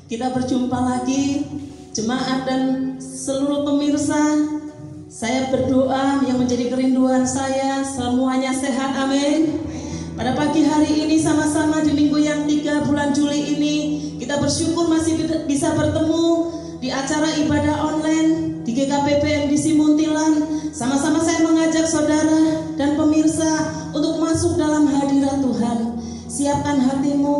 Kita berjumpa lagi, jemaat dan seluruh pemirsa. Saya berdoa yang menjadi kerinduan saya, semuanya sehat, amin. Pada pagi hari ini sama-sama di minggu yang 3 bulan Juli ini, kita bersyukur masih bisa bertemu di acara ibadah online di GKP PMDC Muntilan. Sama-sama saya mengajak saudara dan pemirsa untuk masuk dalam hadirat Tuhan. Siapkan hatimu,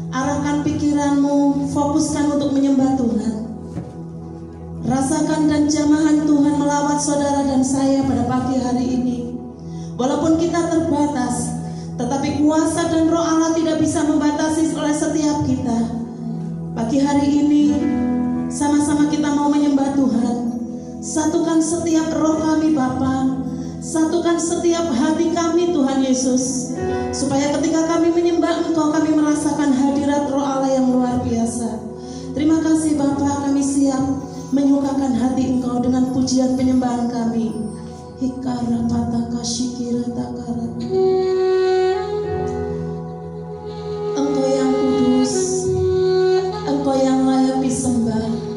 arahkan pikiranmu, fokuskan untuk menyembah Tuhan. Rasakan dan jamahan Tuhan melawat saudara dan saya pada pagi hari ini. Walaupun kita terbatas, tetapi kuasa dan roh Allah tidak bisa membatasi oleh setiap kita. Pagi hari ini, sama-sama kita mau menyembah Tuhan. Satukan setiap roh kami Bapa, satukan setiap hati kami Tuhan Yesus, supaya ketika kami menyembah Engkau, kami merasakan hadirat roh Allah yang luar biasa. Terima kasih Bapa, kami siap menyukakan hati Engkau dengan pujian penyembahan kami. Hikara pataka shikira takara. Engkau yang kudus, Engkau yang layak disembah.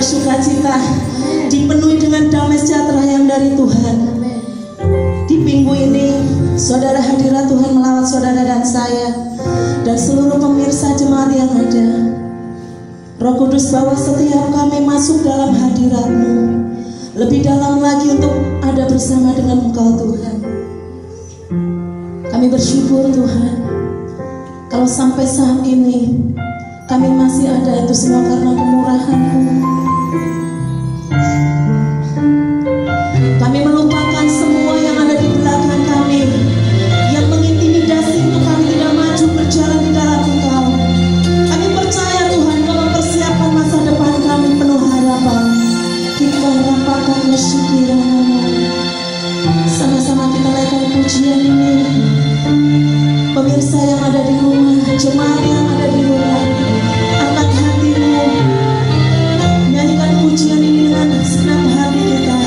bersukacita, dipenuhi dengan damai sejahtera yang dari Tuhan. Di minggu ini, saudara hadirat Tuhan melawat saudara dan saya dan seluruh pemirsa jemaat yang ada. Roh Kudus bawa setiap kami masuk dalam hadirat-Mu, lebih dalam lagi untuk ada bersama dengan Engkau Tuhan. Kami bersyukur Tuhan, kalau sampai saat ini kami masih ada, itu semua karena kemurahan-Mu. Kami melupakan semua yang ada di belakang kami, yang mengintimidasi untuk kami tidak maju berjalan di dalam Engkau. Kami percaya Tuhan, Kau mempersiapkan masa depan kami penuh harapan. Kita rapakan bersyukur-Mu. Sama-sama kita naikkan pujian ini. Pemirsa yang ada di rumah, jemaat yang ada di rumah, angkat hatimu, nyanyikan pujian ini dengan segenap hati kita.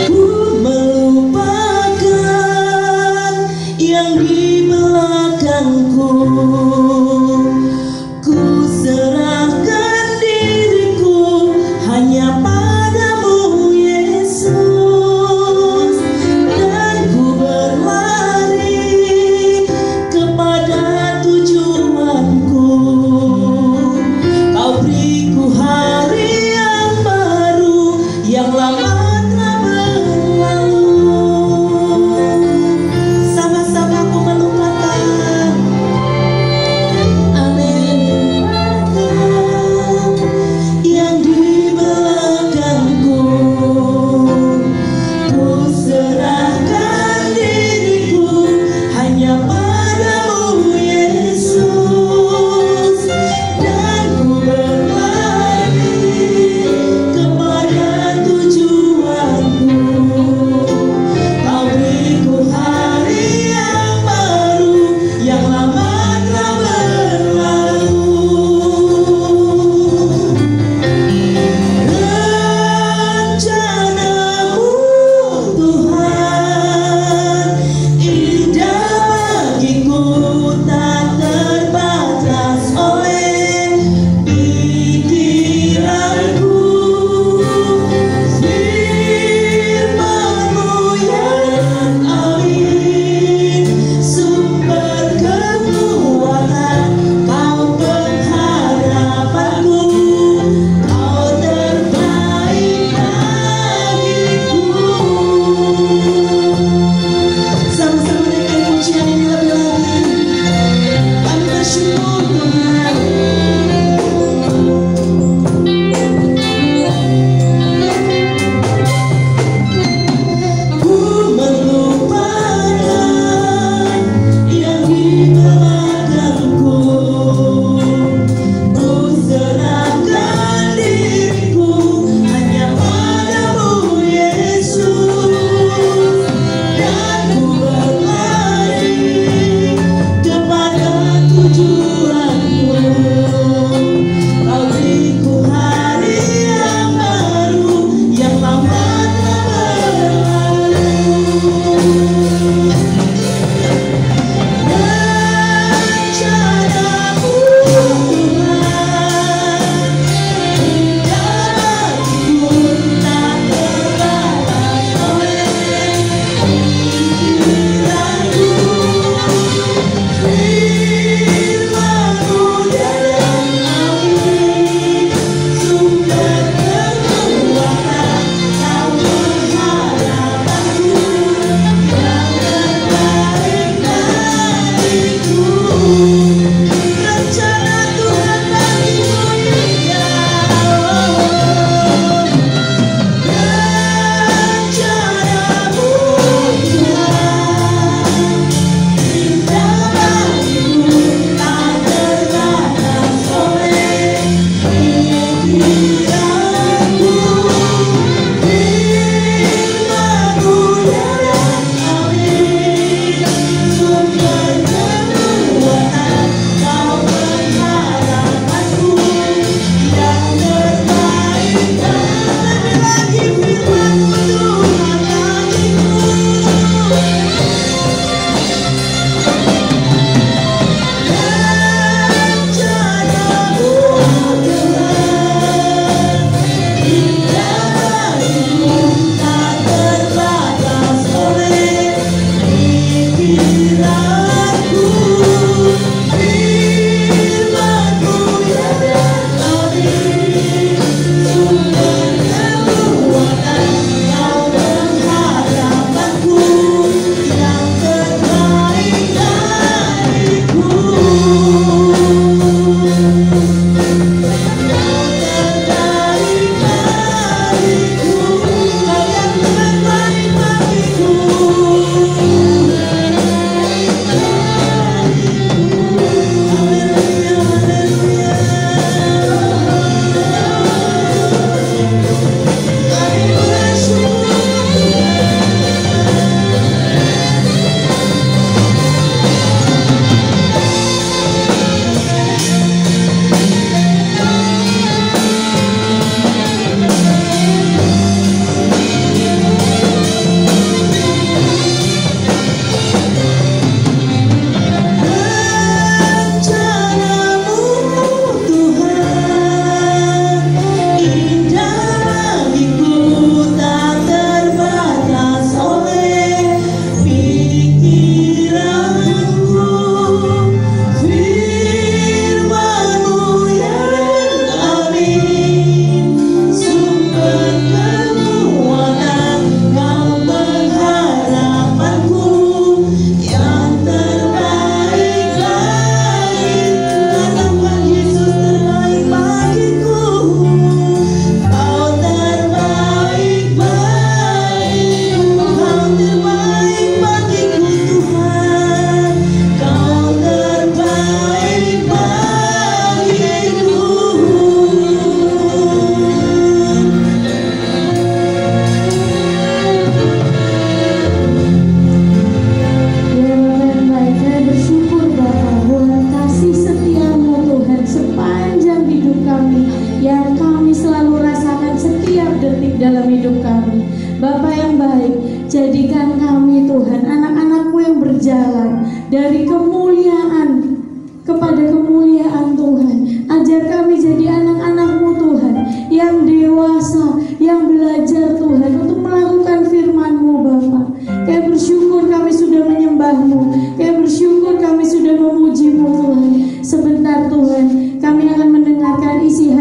Ku melupakan yang di belakangku, ku serahkan diriku hanya padamu Yesus, dan ku berlari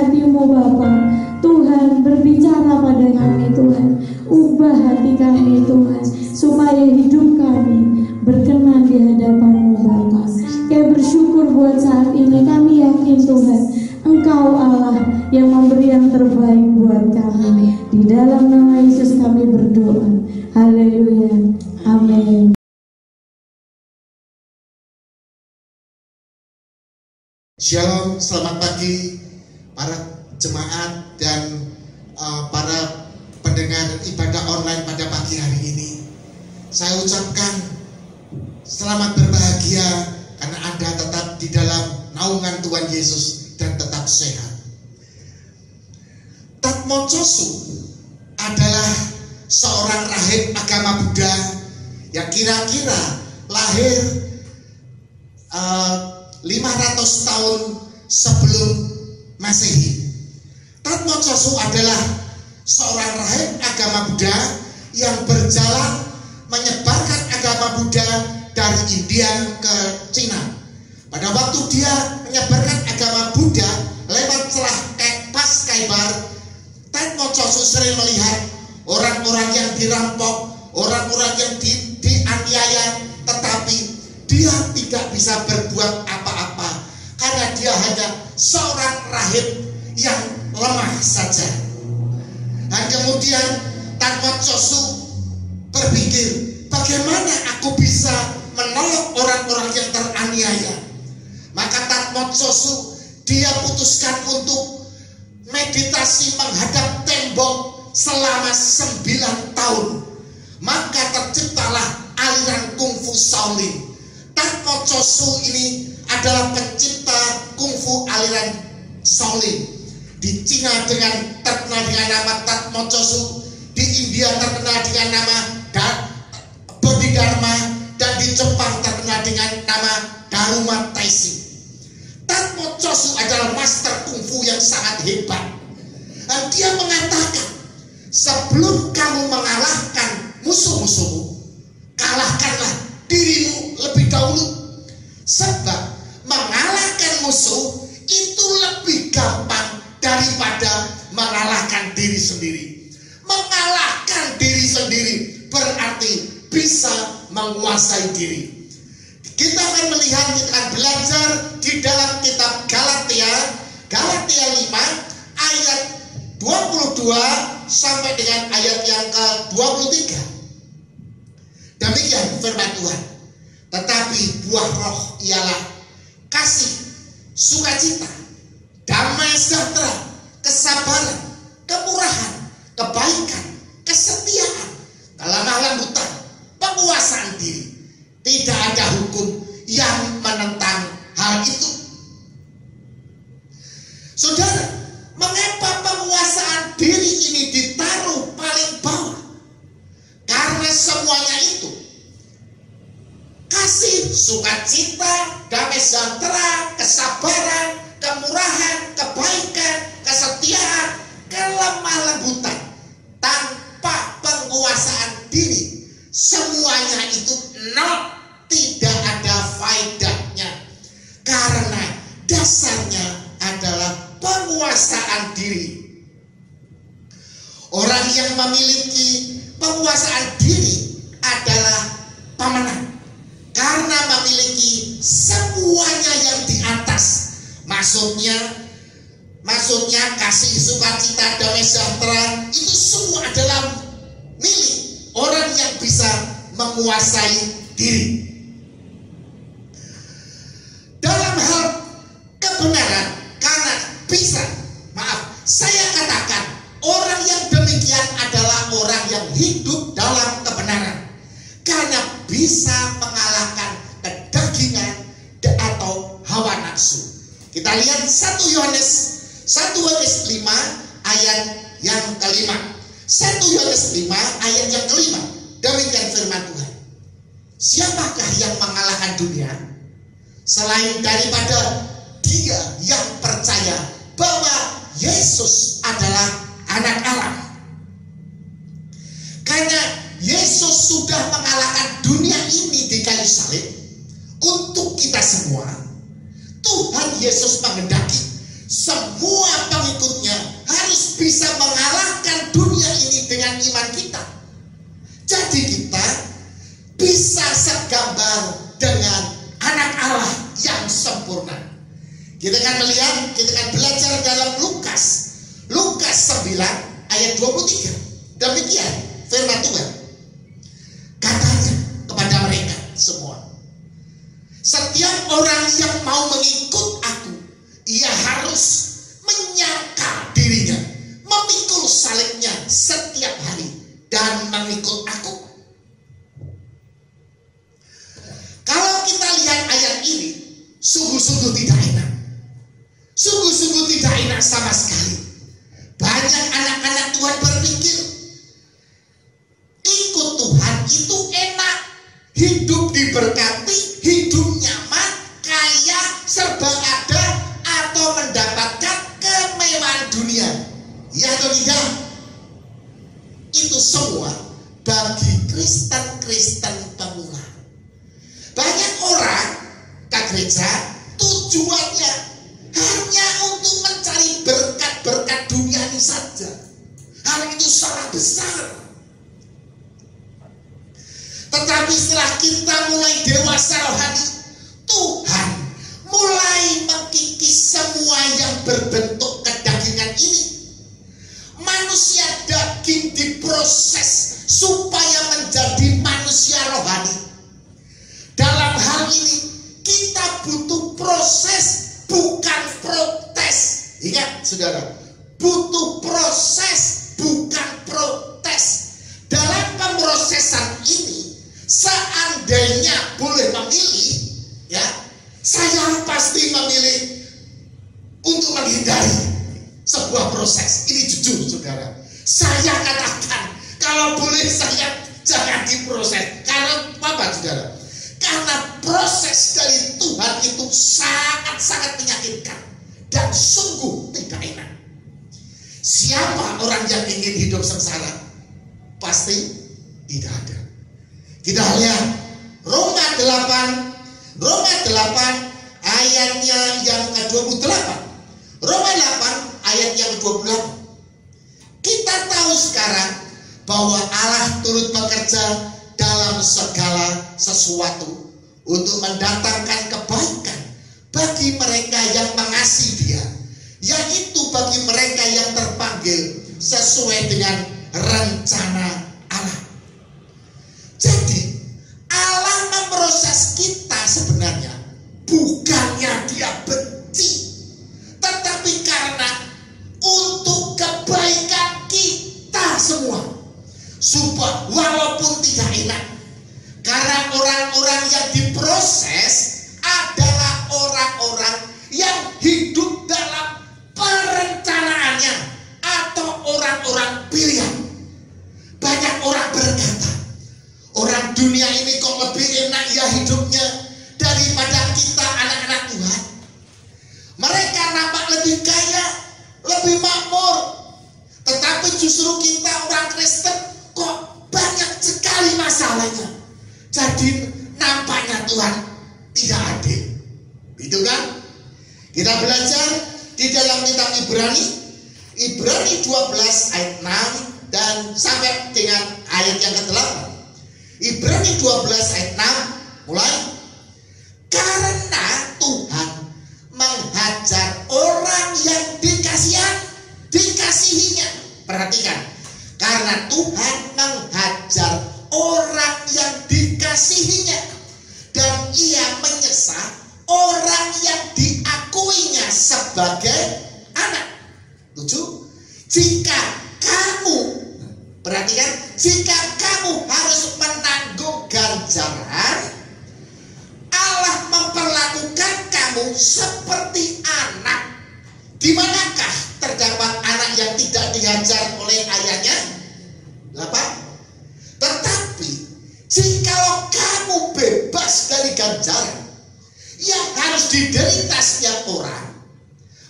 hati-Mu Bapa. Tuhan, berbicara pada kami Tuhan, ubah hati kami Tuhan, supaya hidup kami berkenan di hadapan-Mu Bapa. Kami bersyukur buat saat ini, kami yakin Tuhan, Engkau Allah yang memberi yang terbaik buat kami. Di dalam nama Yesus kami berdoa. Haleluya. Amin. Shalom, selamat pagi para jemaat dan para pendengar ibadah online pada pagi hari ini. Saya ucapkan selamat berbahagia karena Anda tetap di dalam naungan Tuhan Yesus dan tetap sehat. Tatmo Chosu adalah seorang rahib agama Buddha yang kira-kira lahir 500 tahun sebelum Masehi. Tatmo Chosu adalah seorang rahib agama Buddha yang berjalan menyebarkan agama Buddha dari India ke Cina. Pada waktu dia menyebarkan agama Buddha lewat celah pas Khaybar, Tatmo Chosu sering melihat orang-orang yang dirampok, orang-orang yang dianiaya, tetapi dia tidak bisa berbuat apa-apa karena dia hanya seorang rahib yang lemah saja. Dan kemudian Tatmo Chosu berpikir, bagaimana aku bisa menolong orang-orang yang teraniaya? Maka Tatmo Chosu dia putuskan untuk meditasi menghadap tembok selama 9 tahun. Maka terciptalah aliran kungfu Shaolin. Tatmo Chosu ini adalah pencipta kungfu aliran Shaolin. Di Cina terkenal dengan nama Tatmo Chosu, di India terkenal dengan nama Bodhidharma, dan di Jepang terkenal dengan nama Daruma Taisi. Tatmo Chosu adalah master kungfu yang sangat hebat. Dan dia mengatakan, sebelum kamu mengalahkan musuh-musuhmu, kalahkanlah dirimu lebih dahulu. Sebab mengalahkan musuh itu lebih gampang daripada mengalahkan diri sendiri. Mengalahkan diri sendiri berarti bisa menguasai diri. Kita akan melihat, kita akan belajar di dalam kitab Galatia 5 ayat 22 sampai dengan ayat yang ke-23. Demikian firman Tuhan. Tetapi buah roh ialah kasih, sukacita, damai sejahtera, kesabaran, kemurahan, kebaikan, kesetiaan, kelemah lembutan, penguasaan diri. Tidak ada hukum yang menentang hal itu. Saudara, mengapa penguasaan diri ini ditaruh paling bawah? Karena semuanya itu, kasih, sukacita, damai sejahtera, kesabaran, kemurahan, kebaikan, kesetiaan, kelemah lembutan, tanpa penguasaan diri, semuanya itu tidak ada faedahnya. Karena dasarnya adalah penguasaan diri. Orang yang memiliki penguasaan diri adalah pemenang, karena memiliki semuanya yang di atas. Maksudnya kasih, sukacita, damai sejahtera itu semua adalah milik orang yang bisa menguasai diri. Dalam hal kebenaran, karena bisa, saya katakan orang yang demikian adalah orang yang hidup dalam kebenaran, karena bisa mengalahkan kedagingan atau hawa nafsu. Kita lihat 1 Yohanes 5 ayat yang kelima. 1 Yohanes 5 ayat yang kelima. Demikian firman Tuhan. Siapakah yang mengalahkan dunia selain daripada dia yang percaya bahwa Yesus adalah anak Allah? Karena Yesus sudah mengalahkan dunia ini di kayu salib untuk kita semua. Tuhan Yesus menghendaki semua pengikut menjadi kita bisa segambar dengan anak Allah yang sempurna. Kita akan melihat, kita akan belajar dalam Lukas 9 ayat 23. Demikian firman Tuhan. Katanya kepada mereka semua, setiap orang yang mau mengikut aku, ia harus menyangkal dirinya, memikul salibnya setiap hari, dan mengikut aku. Kalau kita lihat ayat ini, sungguh-sungguh tidak enak. Sungguh-sungguh tidak enak sama sekali. Banyak anak-anak Tuhan berpikir, ikut Tuhan itu enak, hidup diberkati, hidup nyaman, kaya, serba ada, atau mendapatkan kemewahan dunia. Ya atau tidak? Itu semua bagi Kristen-Kristen pemula. Banyak orang ke gereja tujuannya hanya untuk mencari berkat-berkat dunia ini saja. Hal itu salah besar. Tetapi setelah kita mulai dewasa rohani, Tuhan mulai mengkikis semua yang berbentuk kedagingan ini. Manusia daging diproses supaya menjadi manusia rohani. Dalam hal ini kita butuh proses, bukan protes. Ingat saudara, butuh proses, bukan protes. Dalam pemrosesan ini, seandainya boleh memilih, ya, saya pasti memilih untuk menghindari sebuah proses. Ini jujur saudara, saya katakan kalau boleh saya jangan diproses. Karena apa saudara? Karena proses dari Tuhan itu sangat-sangat menyakitkan dan sungguh tidak enak. Siapa orang yang ingin hidup sengsara? Pasti tidak ada. Kita lihat Roma 8 ayatnya yang ke-28. Roma 8 ayat yang ke-28. Kita tahu sekarang bahwa Allah turut bekerja dalam segala sesuatu untuk mendatangkan kebaikan bagi mereka yang mengasihi Dia, yaitu bagi mereka yang terpanggil sesuai dengan rencana Allah. Jadi Allah memproses kita sebenarnya bukannya Dia benci, tetapi karena untuk kebaikan kita semua. Supaya walaupun tidak enak, karena orang-orang yang diproses adalah orang-orang yang hidup dalam perencanaannya atau orang-orang pilihan. Banyak orang berkata, orang dunia ini kok lebih enak ya hidupnya daripada kita anak-anak Tuhan. Mereka nampak lebih kaya, lebih makmur, tetapi justru kita orang Kristen kok banyak sekali masalahnya. Jadi nampaknya Tuhan tidak adil. Itu kan? Kita belajar di dalam kitab Ibrani 12 ayat 6 dan sampai dengan ayat yang ke-8. Ibrani 12 ayat 6 mulai. Karena Tuhan menghajar orang yang dikasihinya. Perhatikan, karena Tuhan menghajar orang yang dikasihinya, dan Ia menyesal orang yang diakuinya sebagai anak. 7. Jika kamu, perhatikan, jika kamu harus menanggung ganjaran, Allah memperlakukan kamu seperti anak. Di manakah terdapat anak yang tidak dihajar oleh ayahnya? 8. Tetapi jikalau kamu bebas dari ganjaran yang harus diderita setiap orang,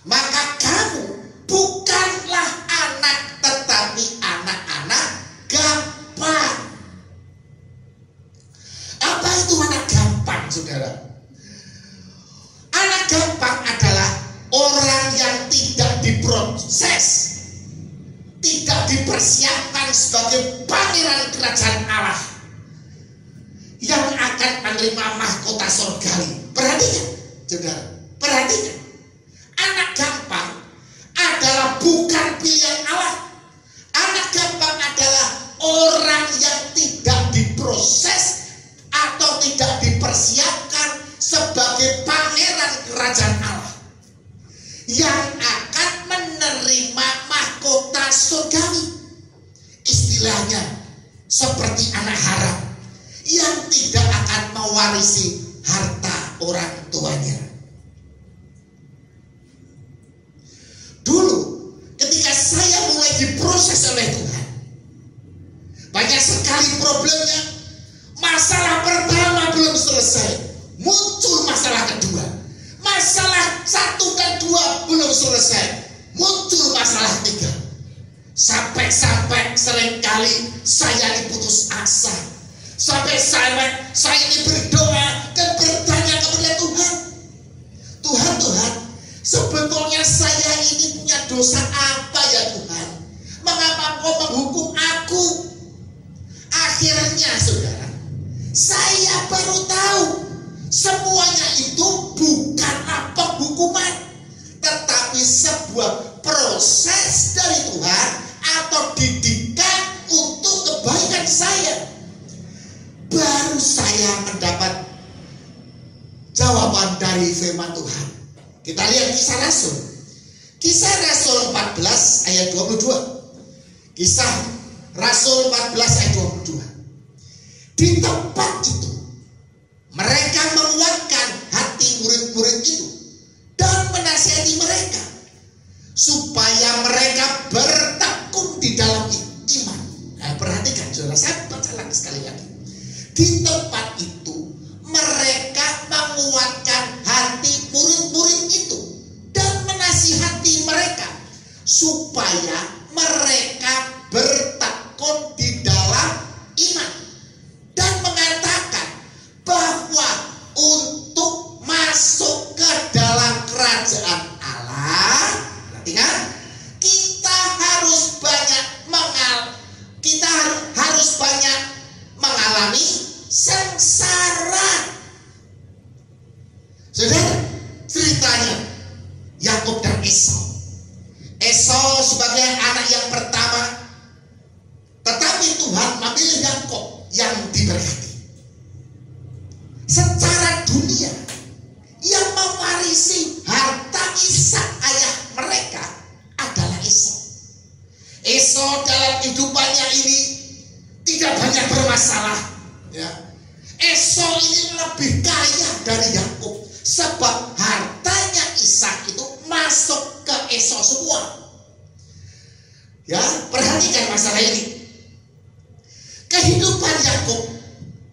maka kamu bukanlah anak, tetapi anak-anak gampang. Apa itu anak gampang, saudara? Anak gampang adalah orang yang tidak diproses, tidak dipersiapkan sebagai pangeran kerajaan Allah. akan menerima mahkota surgawi. Perhatikan, saudara, perhatikan. Anak gampang adalah bukan pilihan Allah. Anak gampang adalah orang yang tidak diproses atau tidak dipersiapkan sebagai pangeran kerajaan Allah yang akan menerima mahkota surgawi. Istilahnya seperti anak haram yang tidak akan mewarisi harta orang tuanya. Dulu ketika saya mulai diproses oleh Tuhan, banyak sekali problemnya. Masalah pertama belum selesai, muncul masalah kedua. Masalah 1 dan 2 belum selesai, muncul masalah 3. Sampai-sampai seringkali saya diputus asa. Sampai-sampai saya ini berdoa dan bertanya kepada Tuhan. Tuhan, sebetulnya saya ini punya dosa apa ya Tuhan? Mengapa Kau menghukum aku? Akhirnya saudara, saya baru tahu semuanya itu bukanlah penghukuman, tetapi sebuah proses dari Tuhan atau didikan untuk kebaikan saya. Baru saya mendapat jawaban dari firman Tuhan. Kita lihat Kisah Rasul. Kisah Rasul 14 ayat 22. Kisah Rasul 14 ayat 22. Di tempat itu mereka menguatkan hati murid-murid itu dan menasihati mereka supaya mereka bertekun di dalam iman. Nah, perhatikan saudara, saya baca lagi sekali lagi. Di tempat itu mereka menguatkan hati murid-murid itu dan menasihati mereka supaya mereka bertekun di dalam iman dan mengatakan bahwa untuk masuk ke dalam kerajaan Allah, perhatikan, kita harus banyak mengalami sengsara. Saudara, ceritanya Yakub dan Esau. Esau sebagai anak yang pertama, tetapi Tuhan memilih Yakub yang diberkati. Secara dunia, yang mewarisi harta Ishak ayah mereka adalah Esau. Esau dalam kehidupannya ini tidak banyak bermasalah, ya. Esau ini lebih kaya dari Yakub sebab hartanya Ishak itu masuk ke Esau semua. Ya, perhatikan masalah ini. Kehidupan Yakub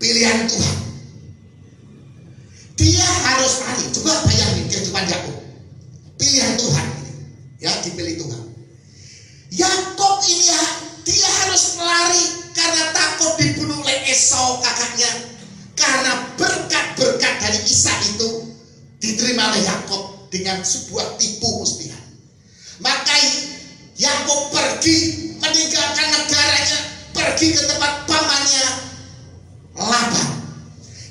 pilihan Tuhan. Dia harus lari. Coba bayangin kehidupan Yakub. Pilihan Tuhan. Ya, dipilih Tuhan. Yakub ini dia harus lari karena takut dibunuh oleh Esau kakaknya. Karena berkat-berkat dari Ishak itu diterima oleh Yakub dengan sebuah tipu muslihat. Maka Yakub pergi meninggalkan negaranya, pergi ke tempat pamannya Laban.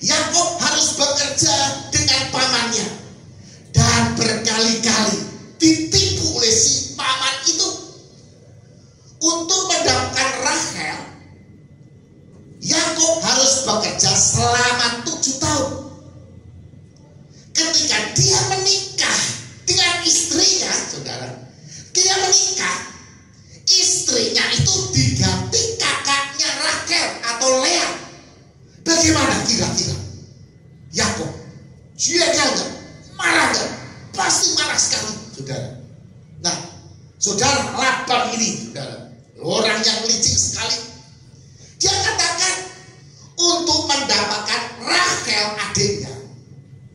Yakub harus bekerja dengan pamannya dan berkali-kali ditipu oleh si paman itu. Untuk mendapatkan Rahel, Yakub harus bekerja selama 7 tahun. Ketika dia menikah dengan istrinya, saudara, dia menikah, istrinya itu diganti kakaknya Rahel atau Lea. Bagaimana kira-kira Yakub? Dia enggak? Marah enggak? Pasti marah sekali, saudara. Nah, saudara, Laban ini, saudara, orang yang licik sekali. Dia katakan untuk mendapatkan Rahel adiknya,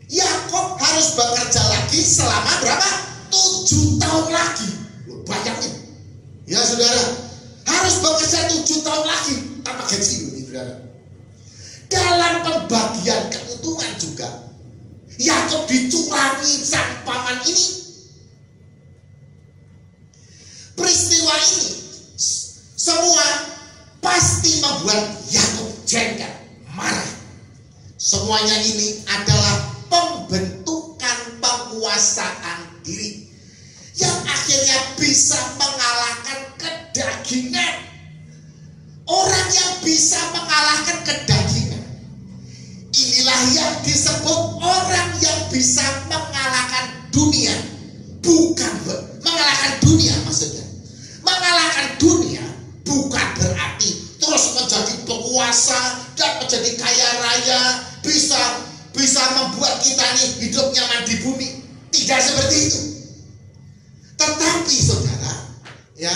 Yakub harus bekerja lagi selama berapa? 7 tahun lagi. Loh, bayangin. Ya saudara, harus bekerja 7 tahun lagi tanpa gaji, saudara. Dalam pembagian keuntungan juga, Yakub dicurangi sang paman ini. Peristiwa ini semua pasti membuat Yakub jengkel, marah. Semuanya ini adalah pembentukan penguasaan diri yang akhirnya bisa mengalahkan kedagingan. Orang yang bisa mengalahkan kedagingan, inilah yang disebut orang yang bisa mengalahkan dunia. Bukan mengalahkan dunia maksudnya. Mengalahkan dunia bukan berarti terus menjadi penguasa dan menjadi kaya raya, bisa membuat kita ini hidup nyaman di bumi. Tidak seperti itu. Tetapi saudara, ya,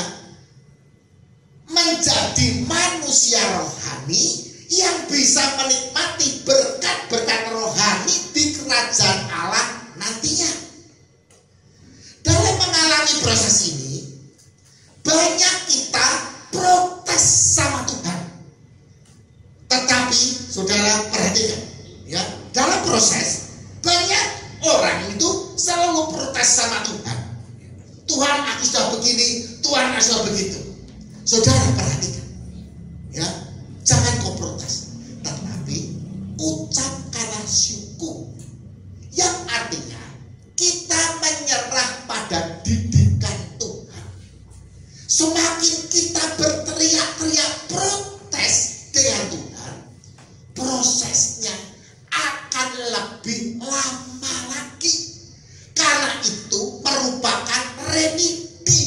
menjadi manusia rohani yang bisa menikmati berkat-berkat rohani di kerajaan Allah nantinya. Dalam mengalami proses ini, banyak kita protes sama Tuhan. Tetapi saudara perhatikan, ya, dalam proses banyak orang itu selalu protes sama Tuhan. Tuhan, aku sudah begini, Tuhan, aku sudah begitu. Saudara perhatikan, ya, jangan kau protes, tetapi ucapkanlah syukur, yang artinya kita menyerah pada didikan Tuhan. Semakin kita berteriak-teriak protes dengan Tuhan, prosesnya akan lebih lama lagi. Karena itu merupakan remedi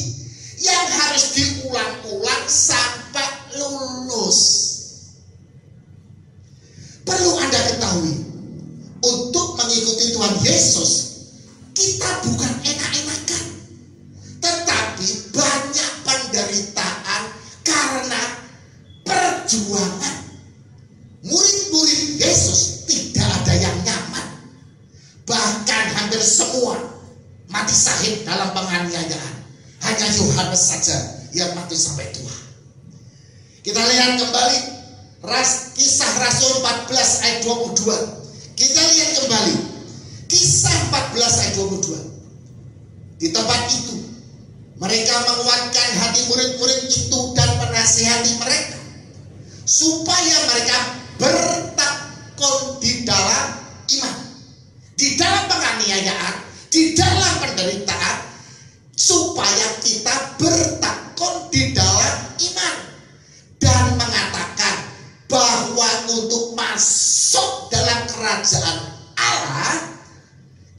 yang harus diulang-ulang sampai lulus. Perlu Anda ketahui, untuk mengikuti Tuhan Yesus, kita bukan enak-enakan, tetapi banyak penderitaan karena perjuangan. Murid-murid Yesus tidak ada yang nyaman. Bahkan hampir semua mati syahid dalam penganiayaan. Hanya Yohanes saja yang mati sampai tua. Kita lihat kembali Kisah Rasul 14 ayat 22. Kita lihat kembali Kisah 14 ayat 22. Di tempat itu mereka menguatkan hati murid-murid itu dan menasihati mereka supaya mereka bertekun di dalam iman, di dalam penganiayaan, di dalam penderitaan, supaya kita bertekun di dalam iman, dan mengatakan bahwa untuk masuk dalam kerajaan Allah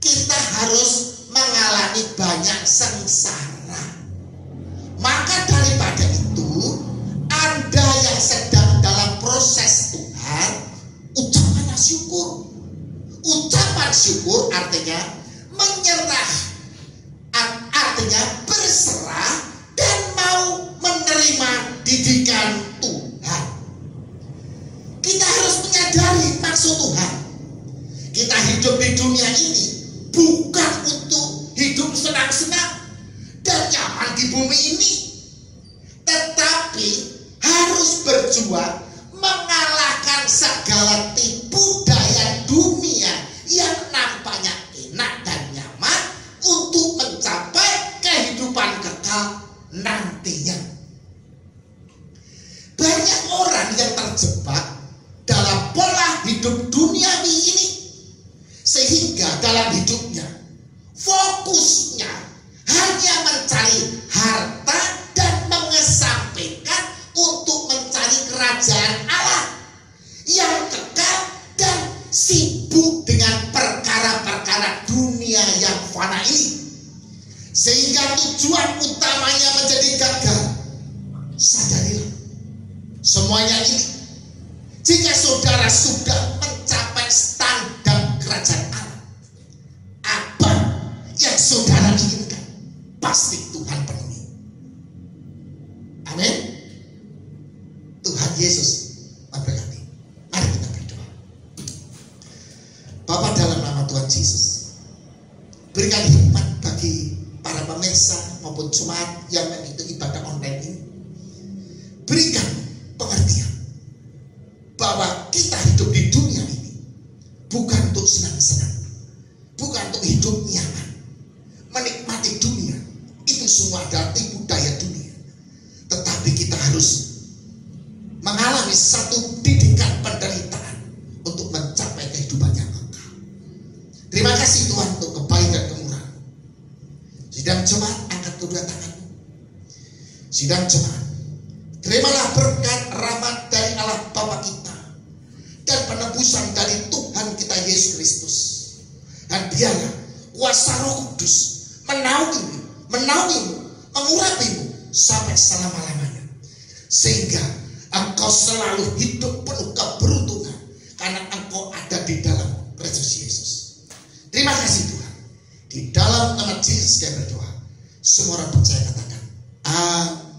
kita harus mengalami banyak sengsara. Maka daripada itu, Anda yang sedang dalam proses Tuhan, ucapanlah syukur. Ucapan syukur artinya menyerah, artinya berserah dan mau menerima didikan Tuhan. Kita harus menyadari maksud Tuhan. Kita hidup di dunia ini bukan untuk hidup senang-senang dan nyaman di bumi ini, tetapi harus berjuang mengalahkan segala tipu daya dunia yang nampaknya enak dan nyaman untuk mencapai kehidupan kekal nantinya. Banyak orang yang terjebak dalam pola hidup duniawi ini, sehingga dalam hidupnya fokusnya hanya mencari harta dan mengesampingkan untuk mencari kerajaan Allah yang kekal, dan sibuk dengan perkara-perkara dunia yang fana ini, sehingga tujuan utamanya menjadi gagal. Sadarilah semuanya ini, jika saudara sudah mencapai standar kerajaan Allah, apa yang saudara inginkan pasti Tuhan penuhi. Amin. Tuhan Yesus memberkati. Mari kita berdoa. Bapa, dalam nama Tuhan Yesus, berikan hikmat bagi para pemirsa maupun jemaat yang mengikuti ibadah online ini. Berikan pengertian bahwa kita hidup di dunia ini bukan untuk senang-senang, bukan untuk hidup nyaman, menikmati dunia. Itu semua adalah tipu daya dunia. Tetapi kita harus mengalami satu didikan penderitaan untuk mencapai kehidupan Sidang jemaat, angkat kedua tanganmu. Sidang jemaat, terimalah berkat rahmat dari Allah Bapa kita dan penebusan dari Tuhan kita Yesus Kristus. Dan biarlah kuasa Roh Kudus menaungimu, mengurapimu sampai selama-lamanya, sehingga engkau selalu hidup penuh keberuntungan karena engkau ada di dalam Kristus Yesus. Terima kasih Tuhan. Di dalam nama Yesus kami berdoa. Semua orang percaya katakan amin.